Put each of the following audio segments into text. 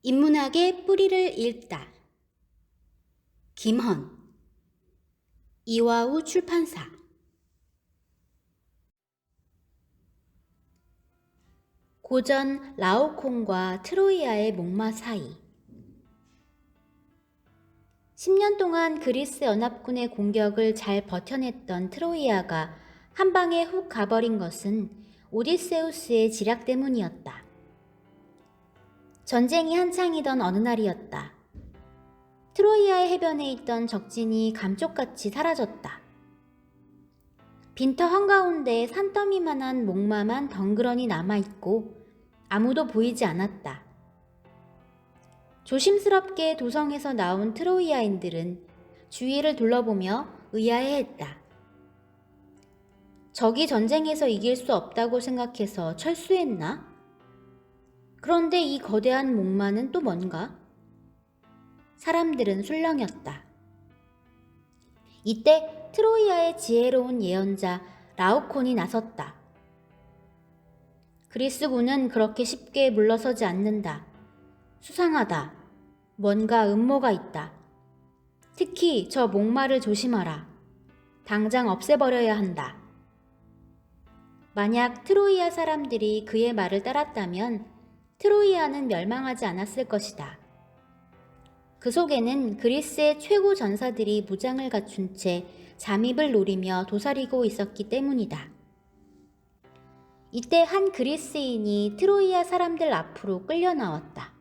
인문학의 뿌리를 읽다. 김헌. 이화우 출판사. 고전 라오콘과 트로이아의 목마 사이. 10년 동안 그리스 연합군의 공격을 잘 버텨냈던 트로이아가 한 방에 훅 가버린 것은 오디세우스의 지략 때문이었다. 전쟁이 한창이던 어느 날이었다. 트로이아의 해변에 있던 적진이 감쪽같이 사라졌다. 빈터 한가운데 산더미만한 목마만 덩그러니 남아있고 아무도 보이지 않았다. 조심스럽게 도성에서 나온 트로이아인들은 주위를 둘러보며 의아해했다. 적이 전쟁에서 이길 수 없다고 생각해서 철수했나? 그런데 이 거대한 목마는 또 뭔가? 사람들은 술렁였다. 이때 트로이아의 지혜로운 예언자 라오콘이 나섰다. 그리스군은 그렇게 쉽게 물러서지 않는다. 수상하다. 뭔가 음모가 있다. 특히 저 목마를 조심하라. 당장 없애버려야 한다. 만약 트로이아 사람들이 그의 말을 따랐다면 트로이아는 멸망하지 않았을 것이다. 그 속에는 그리스의 최고 전사들이 무장을 갖춘 채 잠입을 노리며 도사리고 있었기 때문이다. 이때 한 그리스인이 트로이아 사람들 앞으로 끌려 나왔다.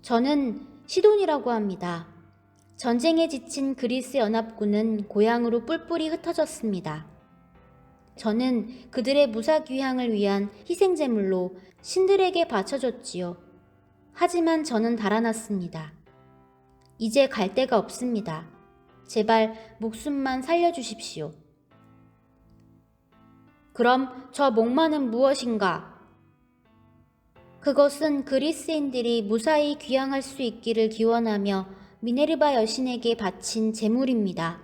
저는 시돈이라고 합니다. 전쟁에 지친 그리스 연합군은 고향으로 뿔뿔이 흩어졌습니다. 저는 그들의 무사귀향을 위한 희생제물로 신들에게 바쳐줬지요. 하지만 저는 달아났습니다. 이제 갈 데가 없습니다. 제발 목숨만 살려주십시오. 그럼 저 목마는 무엇인가? 그것은 그리스인들이 무사히 귀향할 수 있기를 기원하며 미네르바 여신에게 바친 제물입니다.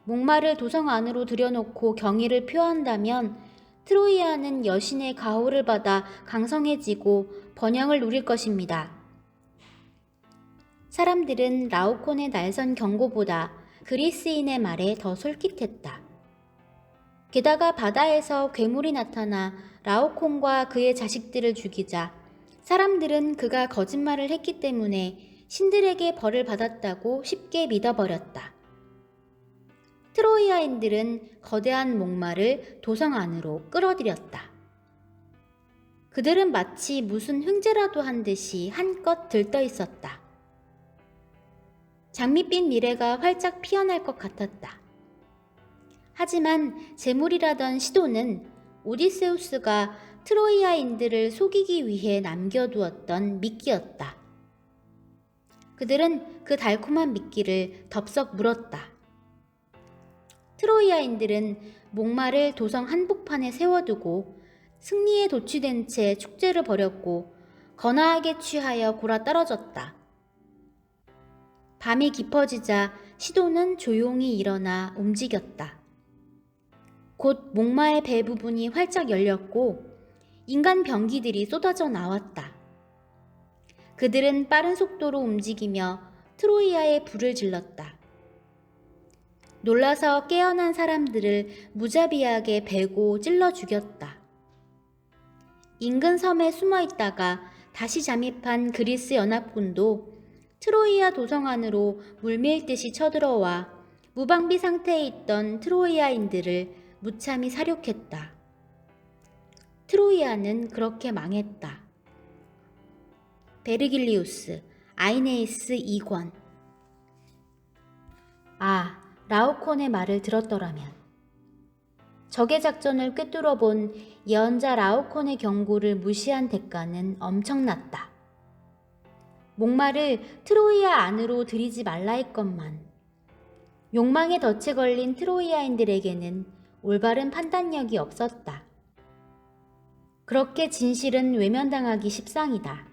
목마를 도성 안으로 들여놓고 경의를 표한다면 트로이아는 여신의 가호를 받아 강성해지고 번영을 누릴 것입니다. 사람들은 라오콘의 날선 경고보다 그리스인의 말에 더 솔깃했다. 게다가 바다에서 괴물이 나타나 라오콘과 그의 자식들을 죽이자 사람들은 그가 거짓말을 했기 때문에 신들에게 벌을 받았다고 쉽게 믿어버렸다. 트로이아인들은 거대한 목마를 도성 안으로 끌어들였다. 그들은 마치 무슨 횡재라도 한 듯이 한껏 들떠 있었다. 장밋빛 미래가 활짝 피어날 것 같았다. 하지만 재물이라던 시도는 오디세우스가 트로이아인들을 속이기 위해 남겨두었던 미끼였다. 그들은 그 달콤한 미끼를 덥석 물었다. 트로이아인들은 목마를 도성 한복판에 세워두고 승리에 도취된 채 축제를 벌였고 거나하게 취하여 골아 떨어졌다. 밤이 깊어지자 시도는 조용히 일어나 움직였다. 곧 목마의 배 부분이 활짝 열렸고 인간 병기들이 쏟아져 나왔다. 그들은 빠른 속도로 움직이며 트로이아에 불을 질렀다. 놀라서 깨어난 사람들을 무자비하게 베고 찔러 죽였다. 인근 섬에 숨어 있다가 다시 잠입한 그리스 연합군도 트로이아 도성 안으로 물밀듯이 쳐들어와 무방비 상태에 있던 트로이아인들을 무참히 살육했다. 트로이아는 그렇게 망했다. 베르길리우스, 아이네이스 2권. 라오콘의 말을 들었더라면. 적의 작전을 꿰뚫어본 예언자 라오콘의 경고를 무시한 대가는 엄청났다. 목마를 트로이아 안으로 들이지 말라 했건만 욕망에 덫에 걸린 트로이아인들에게는 올바른 판단력이 없었다. 그렇게 진실은 외면당하기 십상이다.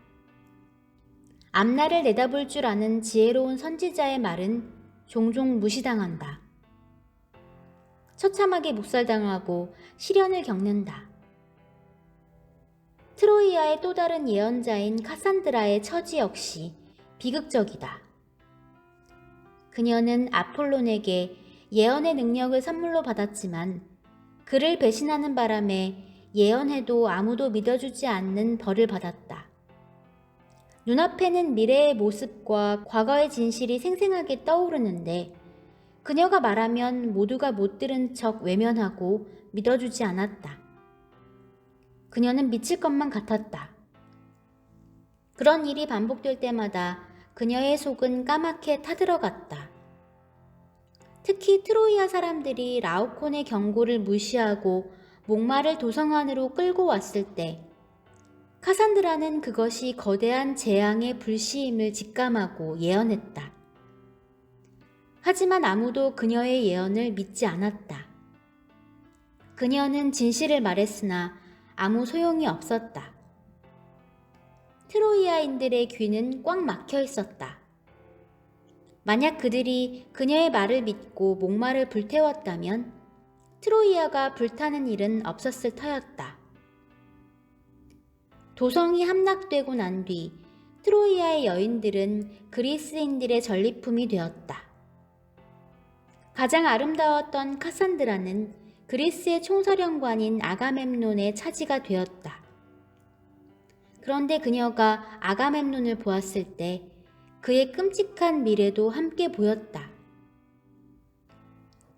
앞날을 내다볼 줄 아는 지혜로운 선지자의 말은 종종 무시당한다. 처참하게 묵살당하고 시련을 겪는다. 트로이아의 또 다른 예언자인 카산드라의 처지 역시 비극적이다. 그녀는 아폴론에게 예언의 능력을 선물로 받았지만 그를 배신하는 바람에 예언해도 아무도 믿어주지 않는 벌을 받았다. 눈앞에는 미래의 모습과 과거의 진실이 생생하게 떠오르는데 그녀가 말하면 모두가 못 들은 척 외면하고 믿어주지 않았다. 그녀는 미칠 것만 같았다. 그런 일이 반복될 때마다 그녀의 속은 까맣게 타들어갔다. 특히 트로이아 사람들이 라오콘의 경고를 무시하고 목마를 도성 안으로 끌고 왔을 때 카산드라는 그것이 거대한 재앙의 불시임을 직감하고 예언했다. 하지만 아무도 그녀의 예언을 믿지 않았다. 그녀는 진실을 말했으나 아무 소용이 없었다. 트로이아인들의 귀는 꽉 막혀 있었다. 만약 그들이 그녀의 말을 믿고 목마를 불태웠다면 트로이아가 불타는 일은 없었을 터였다. 도성이 함락되고 난 뒤 트로이아의 여인들은 그리스인들의 전리품이 되었다. 가장 아름다웠던 카산드라는 그리스의 총사령관인 아가멤논의 차지가 되었다. 그런데 그녀가 아가멤논을 보았을 때 그의 끔찍한 미래도 함께 보였다.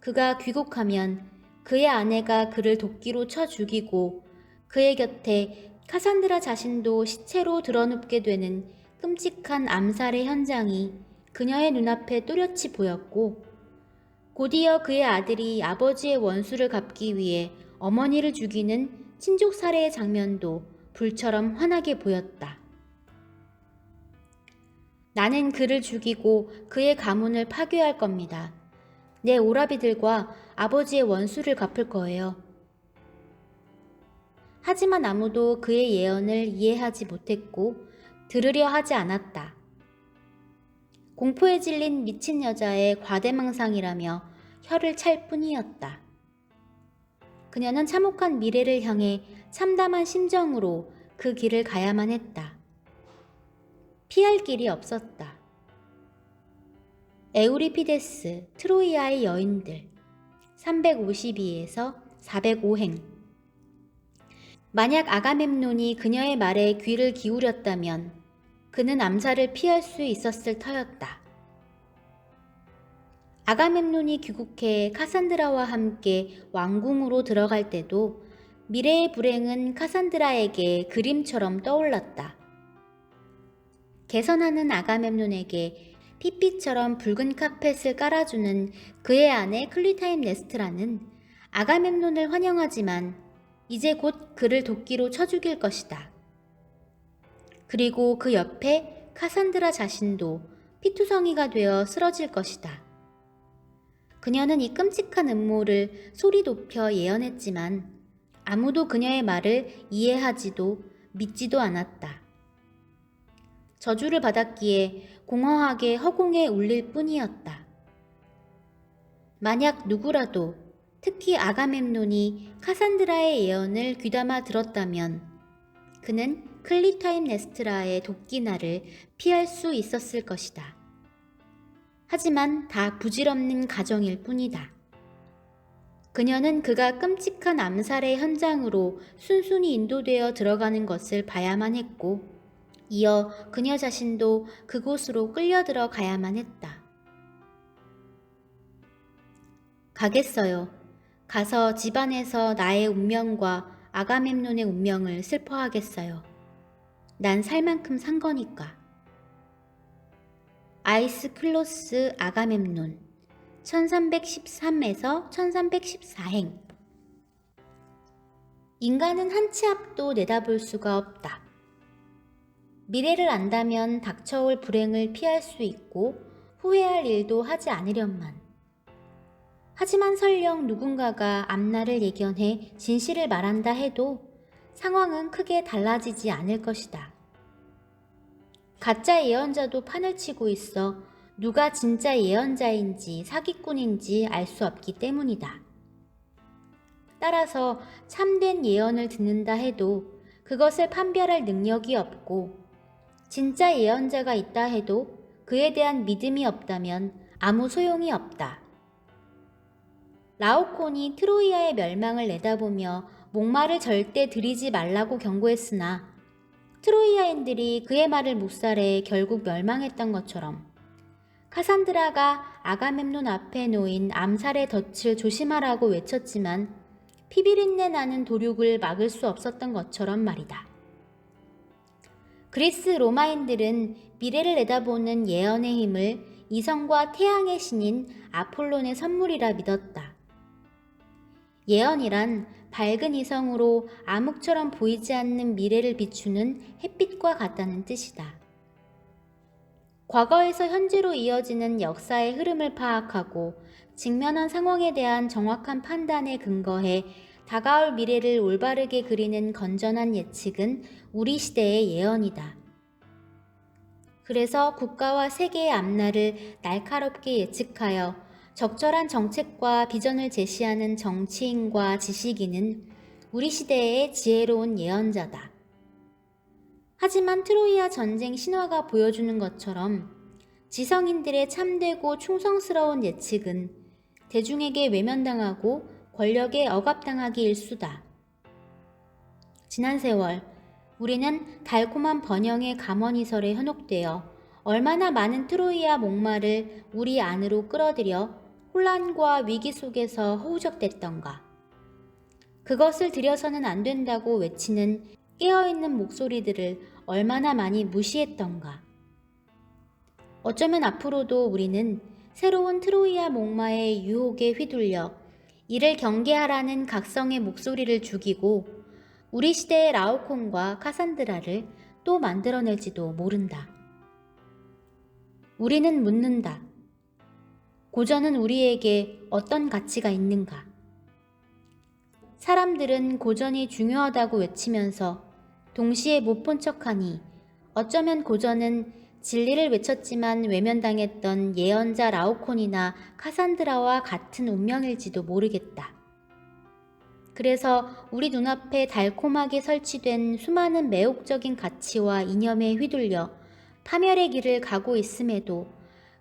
그가 귀국하면 그의 아내가 그를 도끼로 쳐 죽이고 그의 곁에 카산드라 자신도 시체로 드러눕게 되는 끔찍한 암살의 현장이 그녀의 눈앞에 또렷이 보였고 곧이어 그의 아들이 아버지의 원수를 갚기 위해 어머니를 죽이는 친족 살해의 장면도 불처럼 환하게 보였다. 나는 그를 죽이고 그의 가문을 파괴할 겁니다. 내 오라비들과 아버지의 원수를 갚을 거예요. 하지만 아무도 그의 예언을 이해하지 못했고 들으려 하지 않았다. 공포에 질린 미친 여자의 과대망상이라며 혀를 찰 뿐이었다. 그녀는 참혹한 미래를 향해 참담한 심정으로 그 길을 가야만 했다. 피할 길이 없었다. 에우리피데스, 트로이아의 여인들 352에서 405행. 만약 아가멤논이 그녀의 말에 귀를 기울였다면 그는 암살을 피할 수 있었을 터였다. 아가멤논이 귀국해 카산드라와 함께 왕궁으로 들어갈 때도 미래의 불행은 카산드라에게 그림처럼 떠올랐다. 개선하는 아가멤논에게 피피처럼 붉은 카펫을 깔아주는 그의 아내 클리타임네스트라는 아가멤논을 환영하지만 이제 곧 그를 도끼로 쳐 죽일 것이다. 그리고 그 옆에 카산드라 자신도 피투성이가 되어 쓰러질 것이다. 그녀는 이 끔찍한 음모를 소리 높여 예언했지만 아무도 그녀의 말을 이해하지도 믿지도 않았다. 저주를 받았기에 공허하게 허공에 울릴 뿐이었다. 만약 누구라도 특히 아가멤논이 카산드라의 예언을 귀담아 들었다면 그는 클리타임네스트라의 도끼날을 피할 수 있었을 것이다. 하지만 다 부질없는 가정일 뿐이다. 그녀는 그가 끔찍한 암살의 현장으로 순순히 인도되어 들어가는 것을 봐야만 했고 이어 그녀 자신도 그곳으로 끌려들어 가야만 했다. 가겠어요. 가서 집안에서 나의 운명과 아가멤논의 운명을 슬퍼하겠어요. 난 살 만큼 산 거니까. 아이스클로스 아가멤논 1313에서 1314행. 인간은 한 치 앞도 내다볼 수가 없다. 미래를 안다면 닥쳐올 불행을 피할 수 있고 후회할 일도 하지 않으련만. 하지만 설령 누군가가 앞날을 예견해 진실을 말한다 해도 상황은 크게 달라지지 않을 것이다. 가짜 예언자도 판을 치고 있어 누가 진짜 예언자인지 사기꾼인지 알 수 없기 때문이다. 따라서 참된 예언을 듣는다 해도 그것을 판별할 능력이 없고 진짜 예언자가 있다 해도 그에 대한 믿음이 없다면 아무 소용이 없다. 라오콘이 트로이아의 멸망을 내다보며 목마를 절대 들이지 말라고 경고했으나 트로이아인들이 그의 말을 묵살해 결국 멸망했던 것처럼 카산드라가 아가멤논 앞에 놓인 암살의 덫을 조심하라고 외쳤지만 피비린내 나는 도륙을 막을 수 없었던 것처럼 말이다. 그리스 로마인들은 미래를 내다보는 예언의 힘을 이성과 태양의 신인 아폴론의 선물이라 믿었다. 예언이란 밝은 이성으로 암흑처럼 보이지 않는 미래를 비추는 햇빛과 같다는 뜻이다. 과거에서 현재로 이어지는 역사의 흐름을 파악하고 직면한 상황에 대한 정확한 판단에 근거해 다가올 미래를 올바르게 그리는 건전한 예측은 우리 시대의 예언이다. 그래서 국가와 세계의 앞날을 날카롭게 예측하여 적절한 정책과 비전을 제시하는 정치인과 지식인은 우리 시대의 지혜로운 예언자다. 하지만 트로이아 전쟁 신화가 보여주는 것처럼 지성인들의 참되고 충성스러운 예측은 대중에게 외면당하고 권력에 억압당하기 일쑤다. 지난 세월 우리는 달콤한 번영의 감언이설에 현혹되어 얼마나 많은 트로이아 목마를 우리 안으로 끌어들여 혼란과 위기 속에서 허우적댔던가. 그것을 들여서는 안 된다고 외치는 깨어있는 목소리들을 얼마나 많이 무시했던가. 어쩌면 앞으로도 우리는 새로운 트로이아 목마의 유혹에 휘둘려 이를 경계하라는 각성의 목소리를 죽이고 우리 시대의 라오콘과 카산드라를 또 만들어낼지도 모른다. 우리는 묻는다. 고전은 우리에게 어떤 가치가 있는가? 사람들은 고전이 중요하다고 외치면서 동시에 못 본 척하니 어쩌면 고전은 진리를 외쳤지만 외면당했던 예언자 라오콘이나 카산드라와 같은 운명일지도 모르겠다. 그래서 우리 눈앞에 달콤하게 설치된 수많은 매혹적인 가치와 이념에 휘둘려 파멸의 길을 가고 있음에도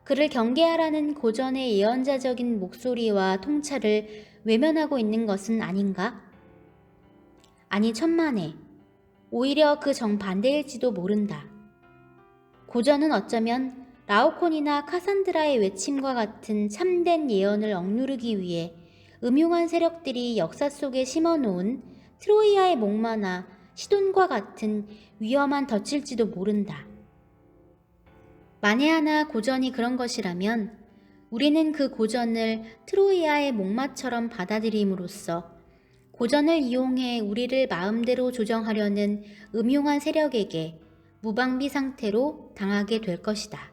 그를 경계하라는 고전의 예언자적인 목소리와 통찰을 외면하고 있는 것은 아닌가? 아니 천만에, 오히려 그 정반대일지도 모른다. 고전은 어쩌면 라오콘이나 카산드라의 외침과 같은 참된 예언을 억누르기 위해 음흉한 세력들이 역사 속에 심어놓은 트로이아의 목마나 시돈과 같은 위험한 덫일지도 모른다. 만에 하나 고전이 그런 것이라면 우리는 그 고전을 트로이아의 목마처럼 받아들임으로써 고전을 이용해 우리를 마음대로 조정하려는 음흉한 세력에게 무방비 상태로 당하게 될 것이다.